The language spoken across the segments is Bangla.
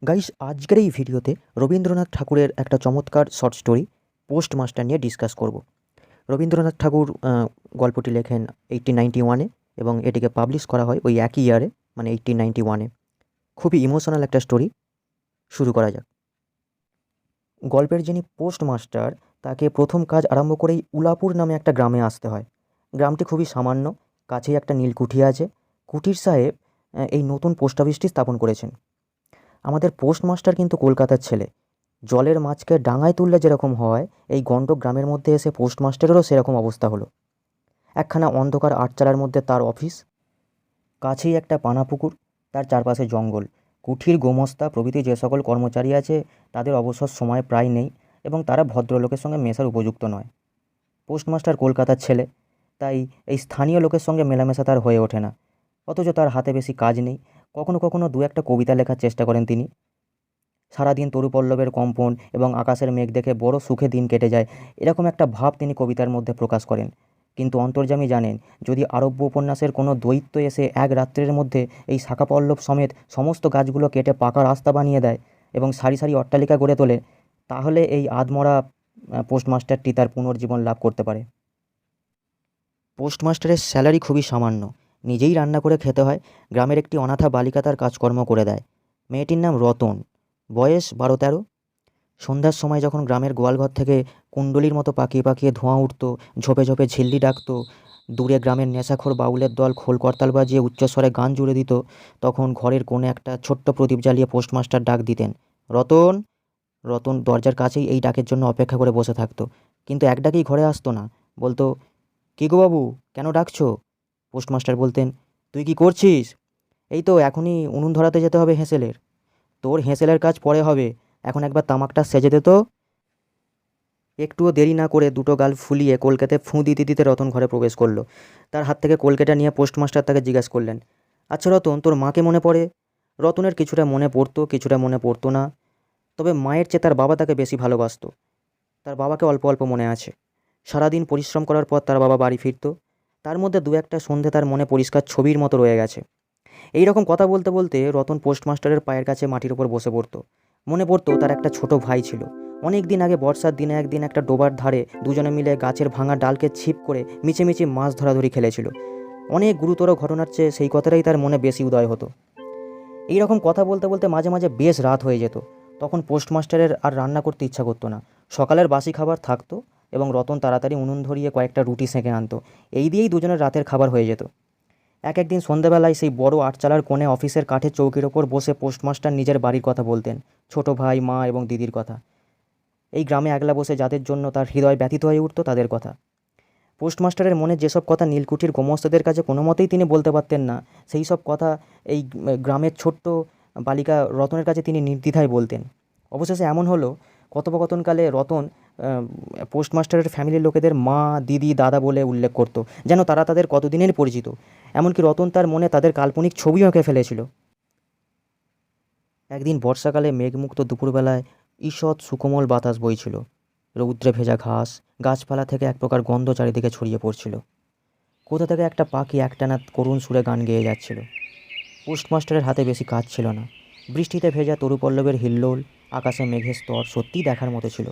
গাইস, আজকের এই ভিডিওতে রবীন্দ্রনাথ ঠাকুরের একটা চমৎকার শর্ট স্টোরি পোস্টমাস্টার নিয়ে ডিসকাস করব। রবীন্দ্রনাথ ঠাকুর গল্পটি লেখেন 1891-এ এবং এটিকে পাবলিশ করা হয় ওই একই ইয়ারে, মানে 1891-এ। খুবই ইমোশনাল একটা স্টোরি। শুরু করা যাক। গল্পের যিনি পোস্টমাস্টার, তাকে প্রথম কাজ আরম্ভ করেই উলাপুর নামে একটা গ্রামে আসতে হয়। গ্রামটি খুবই সামান্য, কাছেই একটা নীলকুঠি আছে। কুঠির সাহেব এই নতুন পোস্ট অফিসটি স্থাপন করেছেন। আমাদের পোস্টমাস্টার কিন্তু কলকাতার ছেলে। জলের মাছকে ডাঙায় তুললে যেরকম হয়, এই গণ্ডক গ্রামের মধ্যে এসে পোস্টমাস্টারেরও সেরকম অবস্থা হলো। একখানা অন্ধকার আটচালার মধ্যে তার অফিস, কাছেই একটা পানাপুকুর, তার চারপাশে জঙ্গল। কুঠির, গোমস্তা প্রভৃতি যে সকল কর্মচারী আছে তাদের অবসর সময় প্রায় নেই এবং তারা ভদ্রলোকের সঙ্গে মেশার উপযুক্ত নয়। পোস্টমাস্টার কলকাতার ছেলে, তাই এই স্থানীয় লোকের সঙ্গে মেলামেশা তার হয়ে ওঠে না। অথচ তার হাতে বেশি কাজ নেই। কখনো কখনো দু একটা কবিতা লেখার চেষ্টা করেন তিনি। সারাদিন তরুপল্লবের কম্পন এবং আকাশের মেঘ দেখে বড় সুখে দিন কেটে যায়, এরকম একটা ভাব তিনি কবিতার মধ্যে প্রকাশ করেন। কিন্তু অন্তর্যামী জানেন, যদি আরব্য উপন্যাসের কোনো দৈত্য এসে এক রাত্রের মধ্যে এই শাখাপল্লব সমেত সমস্ত গাছগুলো কেটে পাকা রাস্তা বানিয়ে দেয় এবং সারি সারি অট্টালিকা গড়ে তোলে, তাহলে এই আধমরা পোস্টমাস্টারটি তার পুনর্জীবন লাভ করতে পারে। পোস্টমাস্টারের স্যালারি খুবই সামান্য, নিজেই রান্না করে খেতে হয়। গ্রামের একটি অনাথা বালিকা তার কাজকর্ম করে দেয়। মেয়েটির নাম রতন, বয়স 12-13। সন্ধ্যার সময় যখন গ্রামের গোয়ালঘর থেকে কুণ্ডলির মতো পাকিয়ে পাকিয়ে ধোঁয়া উঠত, ঝোপে ঝোপে ঝিল্লি ডাকত, দূরে গ্রামের নেশাখোর বাউলের দল খোল করতাল বাজিয়ে উচ্চস্বরে গান জুড়ে দিত, তখন ঘরের কোণে একটা ছোট্ট প্রদীপ জ্বালিয়ে পোস্টমাস্টার ডাক দিতেন, রতন। রতন দরজার কাছেই এই ডাকের জন্য অপেক্ষা করে বসে থাকতো, কিন্তু এক ডাকেই ঘরে আসতো না। বলতো, কী গো বাবু, কেন ডাকছো? পোস্টমাস্টার বলতেন, তুই কি করছিস? এই তো এখনই উনুন ধরাতে যেতে হবে হেঁসেলের। তোর হেঁসেলের কাজ পরে হবে, এখন একবার তামাকটা সেজে দে তো। একটুও দেরি না করে দুটো গাল ফুলিয়ে কলকাতায় ফুঁ দিতে দিতে রতন ঘরে প্রবেশ করলো। তার হাত থেকে কলকাতা নিয়ে পোস্টমাস্টার তাকে জিজ্ঞাসা করলেন, আচ্ছা রতন, তোর মাকে মনে পড়ে? রতনের কিছুটা মনে পড়তো, কিছুটা মনে পড়তো না। তবে মায়ের চেয়ে তার বাবা তাকে বেশি ভালোবাসতো। তার বাবাকে অল্প অল্প মনে আছে। সারাদিন পরিশ্রম করার পর তার বাবা বাড়ি ফিরত। তার মধ্যে দু একটা সন্ধে তার মনে পরিষ্কার ছবির মতো রয়ে গেছে। এই রকম কথা বলতে বলতে রতন পোস্টমাস্টারের পায়ের কাছে মাটির ওপর বসে পড়তো। মনে পড়তো তার একটা ছোট ভাই ছিল। অনেক দিন আগে বর্ষার দিনে একদিন একটা ডোবার ধারে দুজনে মিলে গাছের ভাঙা ডালকে ছিপ করে মিছিমিছি মাছ ধরাধরি খেলেছিল। অনেক গুরুতর ঘটনার চেয়ে সেই কথাটাই তার মনে বেশি উদয় হতো। এই রকম কথা বলতে বলতে মাঝে মাঝে বেশ রাত হয়ে যেত। তখন পোস্টমাস্টারের আর রান্না করতে ইচ্ছা করতো না। সকালের বাসি খাবার থাকতো এবং রতন তাড়াতাড়ি উনুন ধরিয়ে কয়েকটা রুটি সেঁকে আনতো। এই দিয়েই দুজনের রাতের খাবার হয়ে যেত। একদিন সন্ধ্যাবেলায় সেই বড় আটচালার কোণে অফিসের কাঠের চৌকির ওপর বসে পোস্টমাস্টার নিজের বাড়ির কথা বলতেন, ছোট ভাই, মা এবং দিদির কথা। এই গ্রামে একলা বসে যাদের জন্য তার হৃদয় ব্যথিত হয়ে উঠত তাদের কথা। পোস্টমাস্টারের মনে যেসব কথা নীলকুঠির গোমস্তাদের কাছে কোনো মতেই তিনি বলতে পারতেন না, সেই সব কথা এই গ্রামের ছোট্ট বালিকা রতনের কাছে তিনি নির্দ্বিধায় বলতেন। অবশেষে এমন হলো, কথোপকথনকালে রতন পোস্টমাস্টারের ফ্যামিলির লোকেদের মা, দিদি, দাদা বলে উল্লেখ করত, যেন তারা তাদের কতদিনের পরিচিত। এমনকি রতন তার মনে তাদের কাল্পনিক ছবিও এঁকে ফেলেছিল। একদিন বর্ষাকালে মেঘমুক্ত দুপুরবেলায় ঈষৎ সুকোমল বাতাস বইছিল। রৌদ্রে ভেজা ঘাস, গাছপালা থেকে এক প্রকার গন্ধ চারিদিকে ছড়িয়ে পড়ছিল। কোথা থেকে একটা পাখি একটানা করুণ সুরে গান গেয়ে যাচ্ছিল। পোস্টমাস্টারের হাতে বেশি কাজ ছিল না। বৃষ্টিতে ভেজা তরুপল্লবের হিল্লোল, আকাশে মেঘের স্তর সত্যিই দেখার মতো ছিল।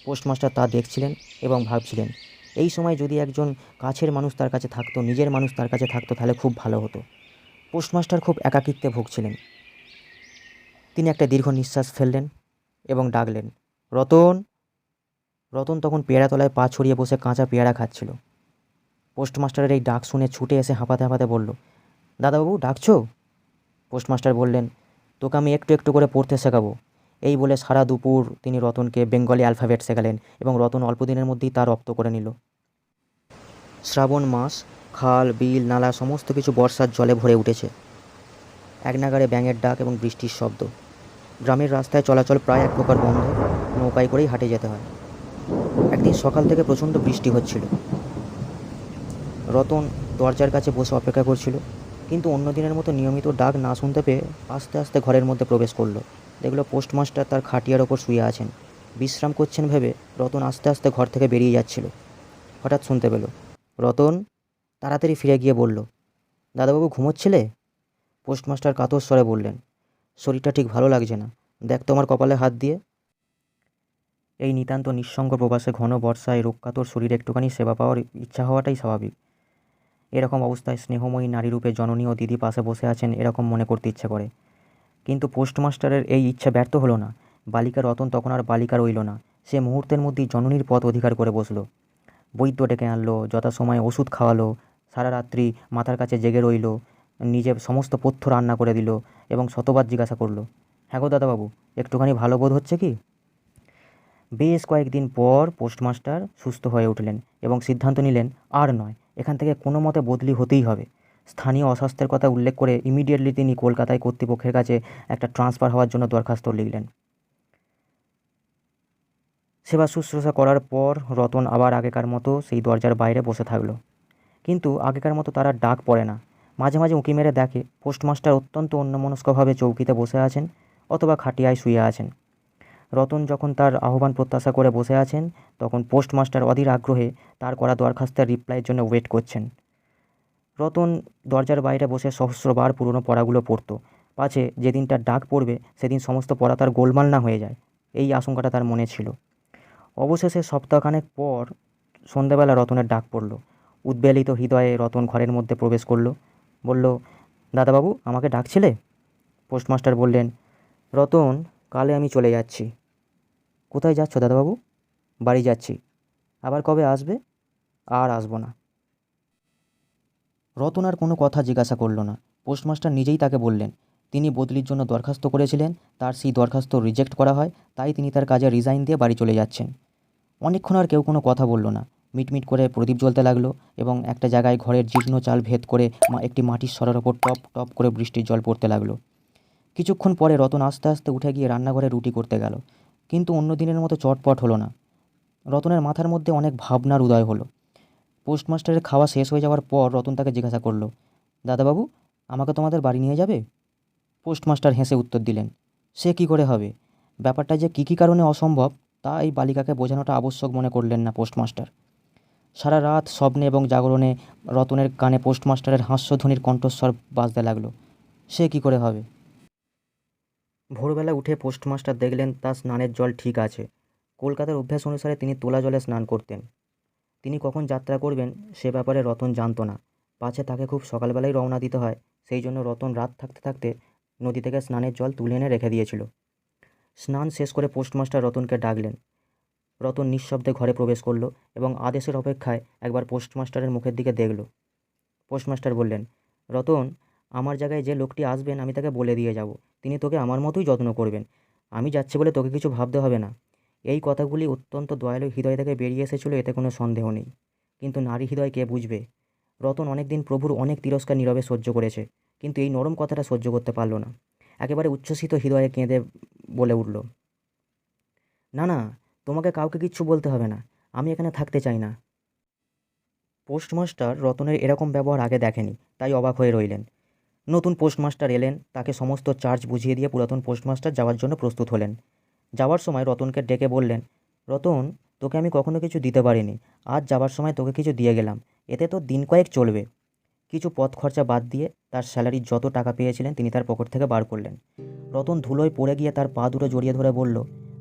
পোস্টমাস্টার তা দেখছিলেন এবং ভাবছিলেন, এই সময় যদি একজন কাছের মানুষ তার কাছে থাকতো, নিজের মানুষ তার কাছে থাকতো, তাহলে খুব ভালো হতো। পোস্টমাস্টার খুব একাকিত্বে ভুগছিলেন। তিনি একটা দীর্ঘ নিঃশ্বাস ফেললেন এবং ডাকলেন, রতন। রতন তখন পেয়ারাতলায় পা ছড়িয়ে বসে কাঁচা পেয়ারা খাচ্ছিল। পোস্টমাস্টারের এই ডাক শুনে ছুটে এসে হাঁপাতে হাঁপাতে বলল, দাদাবাবু, ডাকছো? পোস্টমাস্টার বললেন, তোকে আমি একটু একটু করে পড়তে শেখাবো। এই বলে সারা দুপুর তিনি রতনকে বেঙ্গলি অ্যালফাবেট শেখালেন এবং রতন অল্প দিনের মধ্যেই তা রপ্ত করে নিল। শ্রাবণ মাস, খাল, বিল, নালা সমস্ত কিছু বর্ষার জলে ভরে উঠেছে। এক নাগাড়ে ব্যাঙের ডাক এবং বৃষ্টির শব্দ। গ্রামের রাস্তায় চলাচল প্রায় এক প্রকার বন্ধ, নৌকায় করেই হাঁটে যেতে হয়। একদিন সকাল থেকে প্রচণ্ড বৃষ্টি হচ্ছিল। রতন দরজার কাছে বসে অপেক্ষা করছিল, কিন্তু অন্য দিনের মতো নিয়মিত ডাক না শুনতে পেয়ে আস্তে আস্তে ঘরের মধ্যে প্রবেশ করলো। দেখলো পোস্টমাস্টার তার খাটিয়ার ওপর শুয়ে আছেন, বিশ্রাম করছেন ভেবে রতন আস্তে আস্তে ঘর থেকে বেরিয়ে যাচ্ছিল। হঠাৎ শুনতে পেল, রতন। তাড়াতাড়ি ফিরে গিয়ে বলল, দাদাবাবু, ঘুমোচ্ছিলে? পোস্টমাস্টার কাতর স্বরে বললেন, শরীরটা ঠিক ভালো লাগছে না, দেখ তোমার কপালে হাত দিয়ে। এই নিতান্ত নিঃসঙ্গ প্রবাসে ঘন বর্ষায় রোগকাতর শরীরে একটুখানি সেবা পাওয়ার ইচ্ছা হওয়াটাই স্বাভাবিক। এরকম অবস্থায় স্নেহময়ী নারীরূপে জননী ও দিদি পাশে বসে আছেন এরকম মনে করতে ইচ্ছে করে। কিন্তু পোস্টমাস্টারের এই ইচ্ছা ব্যর্থ হলো না। বালিকা রতন তখন আর বালিকা রইল না। সে মুহূর্তের মধ্যেই জননীর পদ অধিকার করে বসল। বৈদ্য ডেকে আনলো, যথাসময়ে ওষুধ খাওয়ালো, সারা রাত্রি মাথার কাছে জেগে রইল, নিজে সমস্ত পথ্য রান্না করে দিল এবং শতবার জিজ্ঞাসা করলো, হ্যাঁ গো দাদাবাবু, একটুখানি ভালো বোধ হচ্ছে কি? বেশ কয়েকদিন পর পোস্টমাস্টার সুস্থ হয়ে উঠলেন এবং সিদ্ধান্ত নিলেন, আর নয়, এখান থেকে কোনো মতে বদলি হতেই হবে। স্থানীয় অস্বাস্থ্যের কথা উল্লেখ করে ইমিডিয়েটলি তিনি কলকাতায় কর্তৃপক্ষের কাছে একটা ট্রান্সফার হওয়ার জন্য দরখাস্ত লিখলেন। সেবা শুশ্রূষা করার পর রতন আবার আগেকার মতো সেই দরজার বাইরে বসে থাকলো। কিন্তু আগেকার মতো তার আর ডাক পড়ে না। মাঝে মাঝে উঁকি মেরে দেখে পোস্টমাস্টার অত্যন্ত অন্যমনস্কভাবে চৌকিতে বসে আছেন অথবা খাটিয়ায় শুয়ে আছেন। রতন যখন তার আহ্বান প্রত্যাশা করে বসে আছেন, তখন পোস্টমাস্টার অধীর আগ্রহে তার করা দরখাস্তের রিপ্লাইয়ের জন্য ওয়েট করছেন। রতন দরজার বাইরে বসে সহস্রবার পুরনো পড়াগুলো পড়তো, পাছে যেদিন তার ডাক পড়বে সেদিন সমস্ত পড়া তার গোলমাল না হয়ে যায়, এই আশঙ্কাটা তার মনে ছিল। অবশেষে সপ্তাহখানেক পর সন্ধেবেলা রতনের ডাক পড়ল। উদ্বেলিত হৃদয়ে রতন ঘরের মধ্যে প্রবেশ করল। বলল, দাদাবাবু, আমাকে ডাকছিলে? পোস্টমাস্টার বললেন, রতন, কালে আমি চলে যাচ্ছি। কোথায় যাচ্ছ দাদাবাবু? বাড়ি যাচ্ছি। আবার কবে আসবে? আর আসবো না। রতন আর কোনো কথা জিজ্ঞাসা করল না। পোস্টমাস্টার নিজেই তাকে বললেন, তিনি বদলির জন্য দরখাস্ত করেছিলেন, তার সেই দরখাস্ত রিজেক্ট করা হয়, তাই তিনি তার কাজে রিজাইন দিয়ে বাড়ি চলে যাচ্ছেন। অনেকক্ষণ আর কেউ কোনো কথা বলল না। মিটমিট করে প্রদীপ জ্বলতে লাগলো এবং একটা জায়গায় ঘরের জীর্ণ চাল ভেদ করে একটি মাটির সরার ওপর টপ টপ করে বৃষ্টির জল পড়তে লাগলো। কিছুক্ষণ পরে রতন আস্তে আস্তে উঠে গিয়ে রান্নাঘরে রুটি করতে গেল, কিন্তু অন্য দিনের মতো চটপট হলো না। রতনের মাথার মধ্যে অনেক ভাবনার উদয় হলো। পোস্টমাস্টারের খাওয়া শেষ হয়ে যাওয়ার পর রতন তাকে জিজ্ঞাসা করলো, দাদাবাবু, আমাকে তোমাদের বাড়ি নিয়ে যাবে? পোস্টমাস্টার হেসে উত্তর দিলেন, সে কি করে হবে? ব্যাপারটা যে কী কী কারণে অসম্ভব তা এই বালিকাকে বোঝানোটা আবশ্যক মনে করলেন না পোস্টমাস্টার। সারা রাত স্বপ্নে এবং জাগরণে রতনের কানে পোস্টমাস্টারের হাস্যধ্বনির কণ্ঠস্বর বাজতে লাগলো। সে কি করে হবে? ভোরবেলা উঠে পোস্টমাস্টার দেখলেন তার স্নানের জল ঠিক আছে। কলকাতার অভ্যাস অনুসারে তিনি তোলা জলে স্নান করতেন। তিনি কখন যাত্রা করবেন সে ব্যাপারে রতন জানতো না, পাছে তাকে খুব সকালবেলায় রওনা দিতে হয়, সেই জন্য রতন রাত থাকতে থাকতে নদী থেকে স্নানের জল তুলে এনে রেখে দিয়েছিল। স্নান শেষ করে পোস্টমাস্টার রতনকে ডাকলেন। রতন নিঃশব্দে ঘরে প্রবেশ করলো এবং আদেশের অপেক্ষায় একবার পোস্টমাস্টারের মুখের দিকে দেখল। পোস্টমাস্টার বললেন, রতন, আমার জায়গায় যে লোকটি আসবেন আমি তাকে বলে দিয়ে যাব, তিনি তোকে আমার মতোই যত্ন করবেন। আমি যাচ্ছি বলে তোকে কিছু ভাবতে হবে না। এই কথাগুলি অত্যন্ত দয়ালু হৃদয় থেকে বেরিয়ে এসেছিল, এতে কোনো সন্দেহ নেই। কিন্তু নারী হৃদয় কে বুঝবে? রতন অনেকদিন প্রভুর অনেক তিরস্কার নীরবে সহ্য করেছে, কিন্তু এই নরম কথাটা সহ্য করতে পারল না। একেবারে উচ্ছ্বসিত হৃদয়ে কেঁদে বলে উঠল, না না, তোমাকে কাউকে কিচ্ছু বলতে হবে না, আমি এখানে থাকতে চাই না। পোস্টমাস্টার রতনের এরকম ব্যবহার আগে দেখেনি, তাই অবাক হয়ে রইলেন। নতুন পোস্টমাস্টার এলেন, তাকে সমস্ত চার্জ বুঝিয়ে দিয়ে পুরাতন পোস্টমাস্টার যাওয়ার জন্য প্রস্তুত হলেন। যাওয়ার সময় রতনকে ডেকে বললেন, রতন, তোকে আমি কখনো কিছু দিতে পারিনি, আজ যাবার সময় তোকে কিছু দিয়ে গেলাম, এতে তো দিন কয়েক চলবে। কিছু পথ খরচা বাদ দিয়ে তার স্যালারির যত টাকা পেয়েছিলেন তিনি তার পকেট থেকে বার করলেন। রতন ধুলোয় পড়ে গিয়ে তার পা দুটো জড়িয়ে ধরে বলল,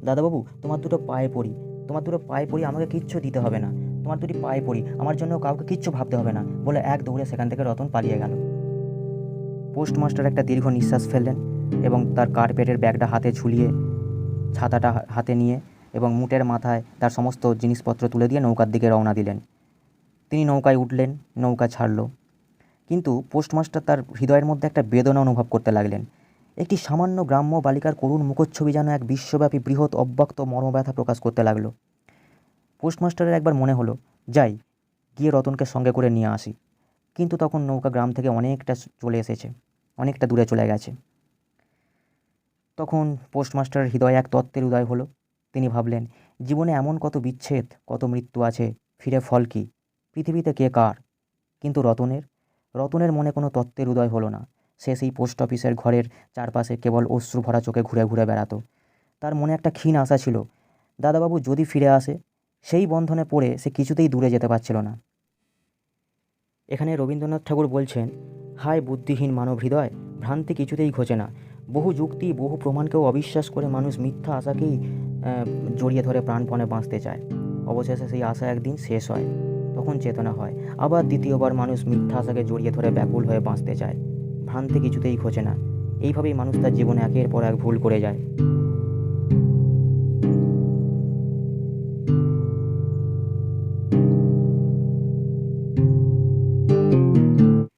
দাদাবাবু, তোমার দুটো পায়ে পড়ি, তোমার দুটো পায়ে পড়ি, আমাকে কিচ্ছু দিতে হবে না, তোমার দুটি পায়ে পড়ি, আমার জন্য কাউকে কিচ্ছু ভাবতে হবে না, বলে এক দৌড়ে সেখান থেকে রতন পালিয়ে গেল। পোস্টমাস্টার একটা দীর্ঘ নিঃশ্বাস ফেললেন এবং তার কার্পেটের ব্যাগটা হাতে ঝুলিয়ে, ছাতাটা হাতে নিয়ে এবং মুটের মাথায় তার সমস্ত জিনিসপত্র তুলে দিয়ে নৌকার দিকে রওনা দিলেন। তিনি নৌকায় উঠলেন, নৌকা ছাড়ল। কিন্তু পোস্টমাস্টার তার হৃদয়ের মধ্যে একটা বেদনা অনুভব করতে লাগলেন। একটি সামান্য গ্রাম্য বালিকার করুণ মুখচ্ছবি যেন এক বিশ্বব্যাপী বৃহৎ অব্যক্ত মর্মব্যথা প্রকাশ করতে লাগলো। পোস্টমাস্টারের একবার মনে হলো, যাই, গিয়ে রতনকে সঙ্গে করে নিয়ে আসি। কিন্তু তখন নৌকা গ্রাম থেকে অনেকটা চলে এসেছে, অনেকটা দূরে চলে গেছে। তখন পোস্টমাস্টারের হৃদয়ে এক তত্ত্বের উদয় হলো। তিনি ভাবলেন, জীবনে এমন কত বিচ্ছেদ, কত মৃত্যু আছে, ফিরে ফল কী? পৃথিবীতে কে কার? কিন্তু রতনের মনে কোনো তত্ত্বের উদয় হলো না। সে সেই পোস্ট অফিসের ঘরের চারপাশে কেবল অশ্রু ভরা চোখে ঘুরে ঘুরে বেড়াতো। তার মনে একটা ক্ষীণ আশা ছিল, দাদাবাবু যদি ফিরে আসে। সেই বন্ধনে পড়ে সে কিছুতেই দূরে যেতে পারছিল না। এখানে রবীন্দ্রনাথ ঠাকুর বলছেন, হায় বুদ্ধিহীন মানব হৃদয়, ভ্রান্তি কিছুতেই ঘোচে না, বহু যুক্তি, বহু প্রমাণকেও অবিশ্বাস করে মানুষ মিথ্যা আশাকেই জড়িয়ে ধরে প্রাণপণে বাঁচতে চায়। অবশেষে সেই আশা একদিন শেষ হয়, তখন চেতনা হয়। আবার দ্বিতীয়বার মানুষ মিথ্যা আশাকে জড়িয়ে ধরে ব্যাকুল হয়ে বাঁচতে চায়, ভ্রান্তি কিছুতেই ঘোচে না। এইভাবেই মানুষ তার জীবনে একের পর এক ভুল করে যায়।